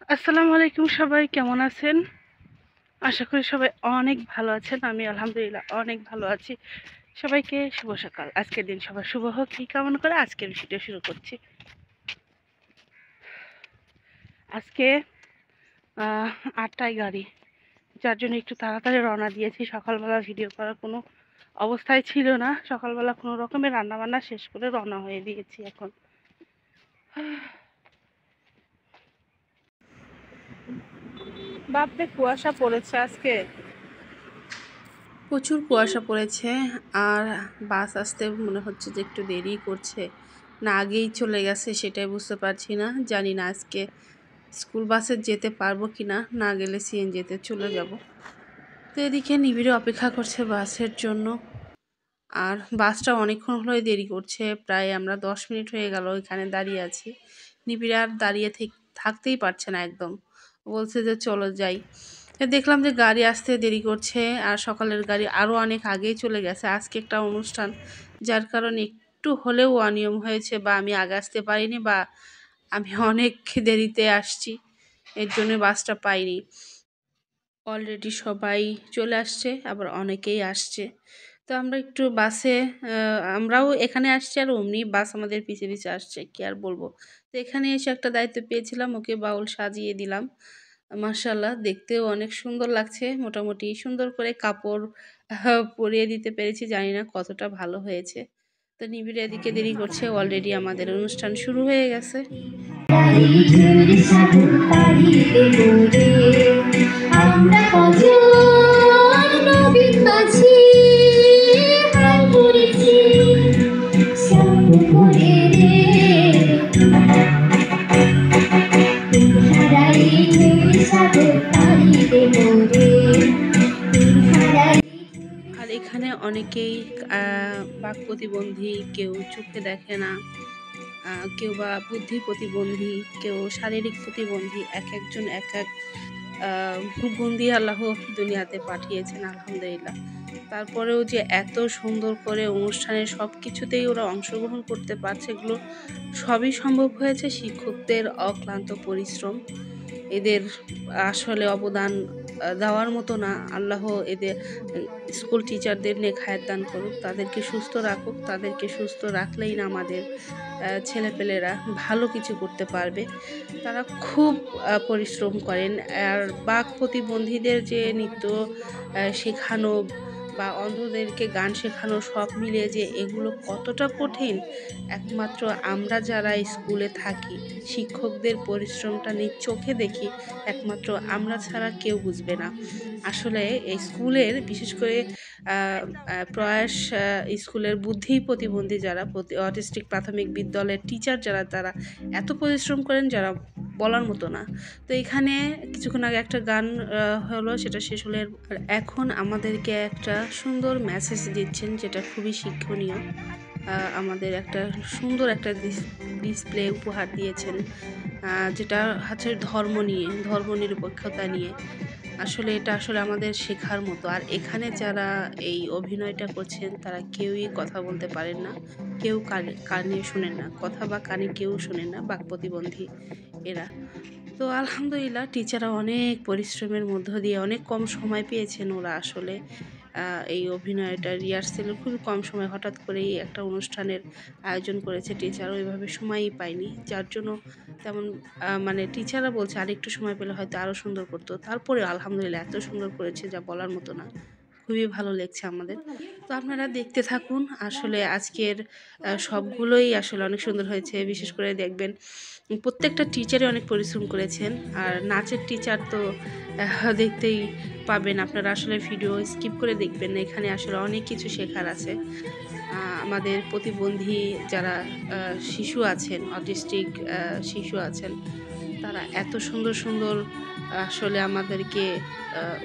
আসসালামু আলাইকুম, সবাই কেমন আছেন? আশা করি সবাই অনেক ভালো আছেন। আমি আলহামদুলিল্লাহ অনেক ভালো আছি। সবাইকে শুভ সকাল। আজকের দিন সবার শুভ হোক এই কামনা করে আজকের ভিডিও শুরু করছি। আজকে ৮টায় গাড়ি, যার জন্য একটু তাড়াতাড়ি রওনা দিয়েছি। সকালবেলা ভিডিও করার কোনো অবস্থায় ছিল না। সকালবেলা কোনো রকমের রান্নাবান্না শেষ করে রওনা হয়ে দিয়েছি এখন। বাপরে কুয়াশা পড়েছে আজকে, প্রচুর কুয়াশা পড়েছে। আর বাস আসতে মনে হচ্ছে যে একটু দেরি করছে, না আগেই চলে গেছে সেটাই বুঝতে পারছি না। জানি না আজকে স্কুল বাসে যেতে পারবো কি না, না গেলে সিএনজিতে চলে যাব। তো এদিকে নিবিড়ে অপেক্ষা করছে বাসের জন্য। আর বাসটা অনেকক্ষণ হলোই দেরি করছে, প্রায় আমরা 10 মিনিট হয়ে গেল এখানে দাঁড়িয়ে আছি। নিবিড়ে আর দাঁড়িয়ে থাকতেই পারছে না একদম, বলছে যে চলো যাই। দেখলাম যে গাড়ি আসতে দেরি করছে, আর সকালের গাড়ি আরও অনেক আগেই চলে গেছে। আজকে একটা অনুষ্ঠান, যার কারণে একটু হলেও অনিয়ম হয়েছে, বা আমি আগে আসতে পারিনি, বা আমি অনেক দেরিতে আসছি, এর জন্য বাসটা পাইনি। অলরেডি সবাই চলে আসছে, আবার অনেকেই আসছে। তো আমরা একটু বাসে, আমরাও এখানে আসছি আর অমনি বাস আমাদের পিছে পিছে আসছে, কি আর বলবো। তো এখানে এসে একটা দায়িত্ব পেয়েছিলাম, ওকে বাউল সাজিয়ে দিলাম। মাশাআল্লাহ দেখতেও অনেক সুন্দর লাগছে। মোটামুটি সুন্দর করে কাপড় পরিয়ে দিতে পেরেছি, জানি না কতটা ভালো হয়েছে। তো নিবিড় এদিকে দেরি করছে, অলরেডি আমাদের অনুষ্ঠান শুরু হয়ে গেছে। আমরা কজন নবীন মাঝি হাল ধরেছি পুকুরে রে হারাই সাগর পাড়ি দেব রে। আর এখানে অনেকেই বাক প্রতিবন্ধী, কেউ চোখে দেখে না, কেউ বা বুদ্ধি প্রতিবন্ধী, কেউ শারীরিক প্রতিবন্ধী, এক একজন এক এক গুণ দিয়ে আল্লাহ দুনিয়াতে পাঠিয়েছেন আলহামদুলিল্লাহ। তারপরেও যে এত সুন্দর করে অনুষ্ঠানের সব কিছুতেই ওরা অংশগ্রহণ করতে পারছে, এগুলো সবই সম্ভব হয়েছে শিক্ষকদের অক্লান্ত পরিশ্রম। এদের আসলে অবদান দেওয়ার মতো না। আল্লাহ এদের স্কুল টিচারদের নেক হায়াত দান করুক, তাদেরকে সুস্থ রাখুক। তাদেরকে সুস্থ রাখলেই না আমাদের ছেলেপেলেরা ভালো কিছু করতে পারবে। তারা খুব পরিশ্রম করেন। আর বাক প্রতিবন্ধীদের যে নৃত্য শেখানো বা অন্ধদেরকে গান শেখানো, সব মিলিয়ে যে এগুলো কতটা কঠিন, একমাত্র আমরা যারা স্কুলে থাকি, শিক্ষকদের পরিশ্রমটা নিজ চোখে দেখি, একমাত্র আমরা ছাড়া কেউ বুঝবে না। আসলে এই স্কুলের বিশেষ করে প্রয়াস স্কুলের বুদ্ধি প্রতিবন্ধী যারা, অটিস্টিক প্রাথমিক বিদ্যালয়ের টিচার যারা, তারা এত পরিশ্রম করেন যারা বলার মতো না। তো এখানে কিছুক্ষণ আগে একটা গান হলো, সেটা শেষ হলে এখন আমাদেরকে একটা সুন্দর মেসেজ দিচ্ছেন, যেটা খুবই শিক্ষণীয়। আমাদের একটা সুন্দর একটা ডিসপ্লে উপহার দিয়েছেন, যেটা হচ্ছে ধর্ম নিরপেক্ষতা নিয়ে। আসলে এটা আসলে আমাদের শেখার মতো। আর এখানে যারা এই অভিনয়টা করছেন, তারা কেউই কথা বলতে পারেন না, কেউ কানে শোনেন না, কথা বা কানে কেউ শোনেন না, বাক প্রতিবন্ধী এরা। তো আলহামদুলিল্লাহ টিচাররা অনেক পরিশ্রমের মধ্য দিয়ে অনেক কম সময় পেয়েছেন। ওরা আসলে এই অভিনয়টা রিহার্সেলের খুবই কম সময়, হঠাৎ করেই একটা অনুষ্ঠানের আয়োজন করেছে, টিচার ওইভাবে সময়ই পায়নি, যার জন্য তেমন মানে টিচাররা বলছে আরেকটু সময় পেলে হয়তো আরও সুন্দর করতো। তারপরে আলহামদুলিল্লাহ এত সুন্দর করেছে যা বলার মতো না, খুবই ভালো লেগছে আমাদের। তো আপনারা দেখতে থাকুন। আসলে আজকের সবগুলোই আসলে অনেক সুন্দর হয়েছে। বিশেষ করে দেখবেন প্রত্যেকটা টিচারই অনেক পরিশ্রম করেছেন। আর নাচের টিচার তো দেখতেই পাবেন আপনারা, আসলে ভিডিও স্কিপ করে দেখবেন না, এখানে আসলে অনেক কিছু শেখার আছে। আমাদের প্রতিবন্ধী যারা শিশু আছেন, অটিস্টিক শিশু আছেন, তারা এত সুন্দর সুন্দর আসলে আমাদেরকে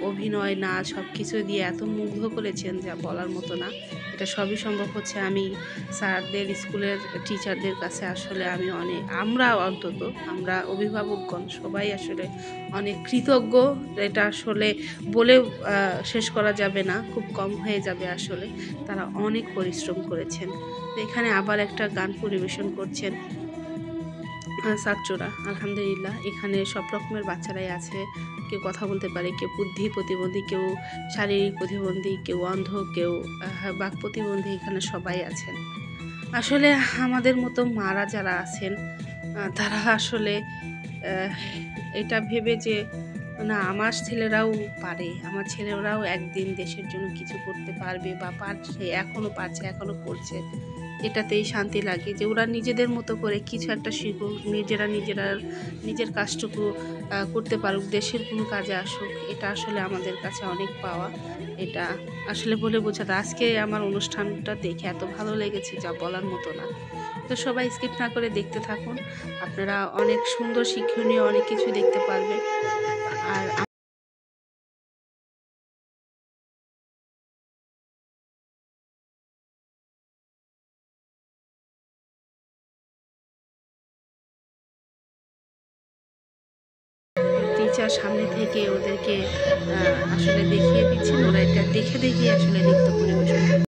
অভিনয়, নাচ সব কিছু দিয়ে এত মুগ্ধ করেছেন যা বলার মতো না। এটা সবই সম্ভব হচ্ছে আমি স্যারদের, স্কুলের টিচারদের কাছে। আসলে আমরা অন্তত আমরা অভিভাবকগণ সবাই আসলে অনেক কৃতজ্ঞ। এটা আসলে বলেও শেষ করা যাবে না, খুব কম হয়ে যাবে। আসলে তারা অনেক পরিশ্রম করেছেন। তো এখানে আবার একটা গান পরিবেশন করছেন, ছাত্ররা আলহামদুলিল্লাহ এখানে সব রকমের বাচ্চারাই আছে। কেউ কথা বলতে পারে, কেউ বুদ্ধি প্রতিবন্ধী, কেউ শারীরিক প্রতিবন্ধী, কেউ অন্ধ, কেউ বাক প্রতিবন্ধী, এখানে সবাই আছেন। আসলে আমাদের মতো মারা যারা আছেন তারা আসলে এটা ভেবে যে না আমার ছেলেরাও পারে, আমার ছেলেরাও একদিন দেশের জন্য কিছু করতে পারবে বা পারছে, এখনও পারছে, এখনও করছে, এটাতেই শান্তি লাগে যে ওরা নিজেদের মতো করে কিছু একটা শিখুক, নিজেরা নিজের কাজটুকু করতে পারুক, দেশের কোনো কাজে আসুক। এটা আসলে আমাদের কাছে অনেক পাওয়া। এটা আসলে বলে বোঝাতে আজকে আমার অনুষ্ঠানটা দেখে এত ভালো লেগেছে যা বলার মতো না। তো সবাই স্কিপ না করে দেখতে থাকুন, আপনারা অনেক সুন্দর শিক্ষণীয় অনেক কিছু দেখতে পারবেন। আর টিচার সামনে থেকে ওদেরকে আসলে দেখিয়ে দিচ্ছেন, ওরা এটা দেখে দেখে আসলে নৃত্য পরিবেশন করে।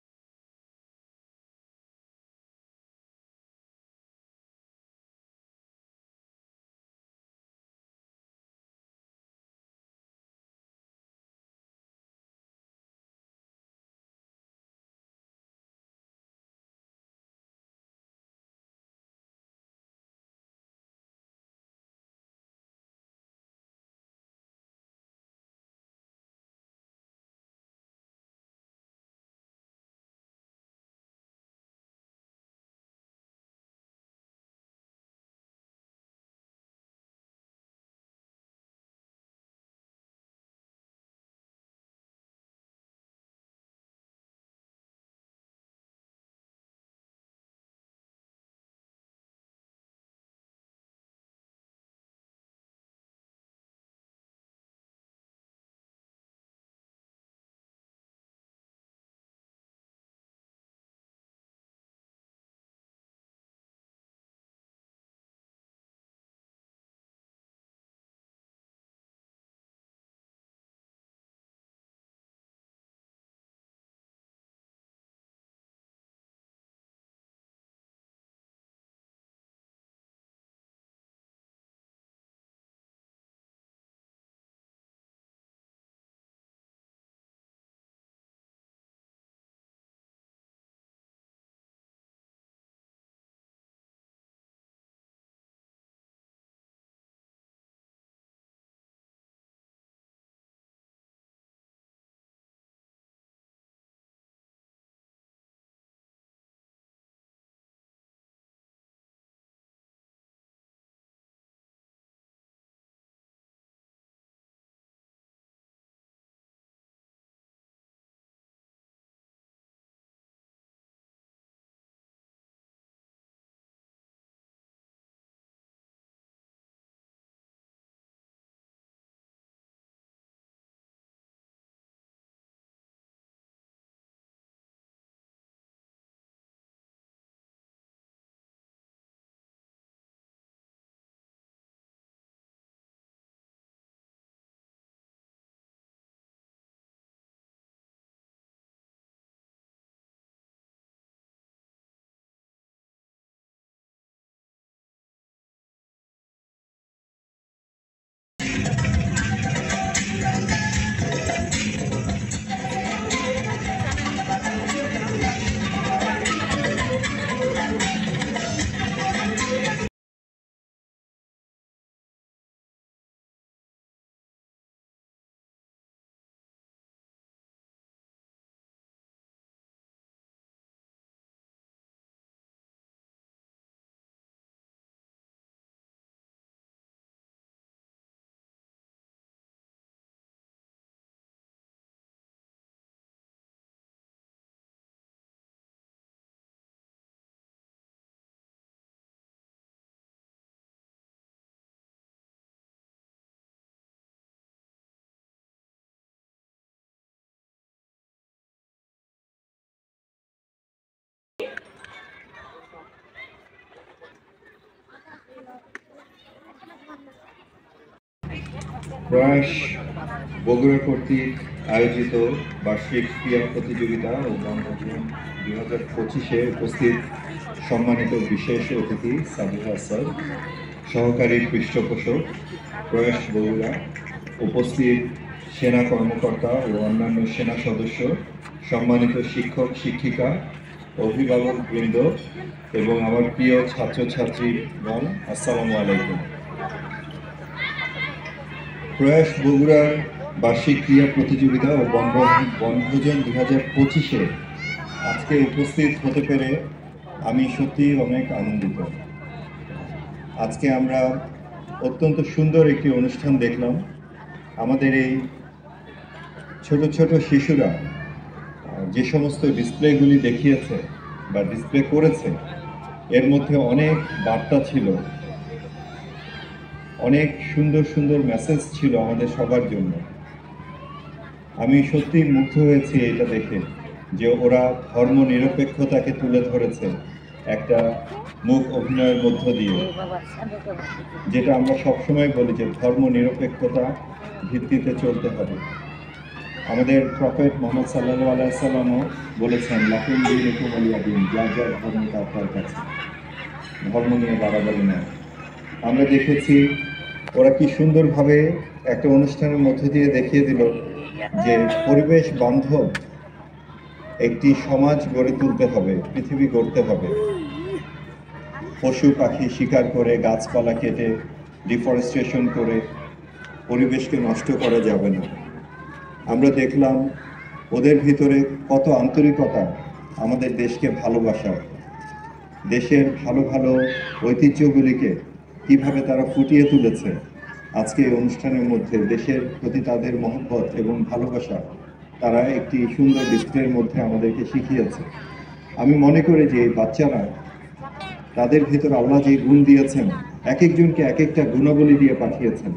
প্রয়াস বগুড়া কর্তৃক আয়োজিত বার্ষিক ক্রীড়া প্রতিযোগিতা ও বনভোজন 2025-এ উপস্থিত সম্মানিত বিশেষ অতিথি সাবিহা স্যার, সহকারী পৃষ্ঠপোষক প্রয়াস বগুড়া, উপস্থিত সেনা কর্মকর্তা ও অন্যান্য সেনা সদস্য, সম্মানিত শিক্ষক শিক্ষিকা, অভিভাবক বৃন্দ এবং আমার প্রিয় ছাত্রছাত্রীগণ, আসসালামু আলাইকুম। প্রয়াস বগুড়ার বার্ষিক ক্রীড়া প্রতিযোগিতা ও বনভোজন 2025-এ আজকে উপস্থিত হতে পেরে আমি সত্যিই অনেক আনন্দিত। আজকে আমরা অত্যন্ত সুন্দর একটি অনুষ্ঠান দেখলাম। আমাদের এই ছোট ছোট শিশুরা যে সমস্ত ডিসপ্লেগুলি দেখিয়েছে বা ডিসপ্লে করেছে, এর মধ্যে অনেক বার্তা ছিল, অনেক সুন্দর সুন্দর মেসেজ ছিল আমাদের সবার জন্য। আমি সত্যি মুগ্ধ হয়েছি এটা দেখে যে ওরা ধর্ম নিরপেক্ষতাকে তুলে ধরেছে একটা মুখ অভিনয়ের মধ্য দিয়ে, যেটা আমরা সবসময় বলি যে ধর্ম নিরপেক্ষতা ভিত্তিতে চলতে হবে। আমাদের প্রফেট মোহাম্মদ সাল্লাল্লাহু আলাইহি ওয়াসাল্লামও বলেছেন, লাকুম দীনুকুম ওয়ালিয়া দীন, যার যার ধর্ম তার কাছে, ধর্ম নিয়ে বাড়াবাড়ি না। আমরা দেখেছি ওরা কি সুন্দরভাবে একটা অনুষ্ঠানের মধ্য দিয়ে দেখিয়ে দিল যে পরিবেশ বান্ধব একটি সমাজ গড়ে তুলতে হবে, পৃথিবী গড়তে হবে। পশু পাখি শিকার করে, গাছপালা কেটে, ডিফরেস্টেশন করে পরিবেশকে নষ্ট করা যাবে না। আমরা দেখলাম ওদের ভিতরে কত আন্তরিকতা, আমাদের দেশকে ভালোবাসা, দেশের ভালো ভালো ঐতিহ্যগুলিকে কিভাবে তারা ফুটিয়ে তুলেছে আজকে এই অনুষ্ঠানের মধ্যে। দেশের প্রতি তাদের মহব্বত এবং ভালোবাসা তারা একটি সুন্দর ডিসপ্লের মধ্যে আমাদেরকে শিখিয়েছে। আমি মনে করি যে এই বাচ্চারা, তাদের ভিতর আল্লাহ যে গুণ দিয়েছেন, এক একজনকে এক একটা গুণাবলী দিয়ে পাঠিয়েছেন।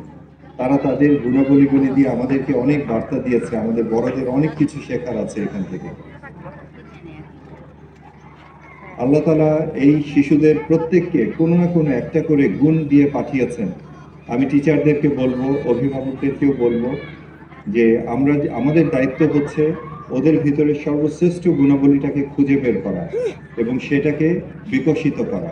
তারা তাদের গুণাবলীগুলি দিয়ে আমাদেরকে অনেক বার্তা দিয়েছে। আমাদের বড়দের অনেক কিছু শেখার আছে এখান থেকে। আল্লাহ তাআলা এই শিশুদের প্রত্যেককে কোনো না কোনো একটা করে গুণ দিয়ে পাঠিয়েছেন। আমি টিচারদেরকে বলবো, অভিভাবকদেরকেও বলবো যে আমাদের দায়িত্ব হচ্ছে ওদের ভিতরে সর্বশ্রেষ্ঠ গুণাবলীটাকে খুঁজে বের করা এবং সেটাকে বিকশিত করা।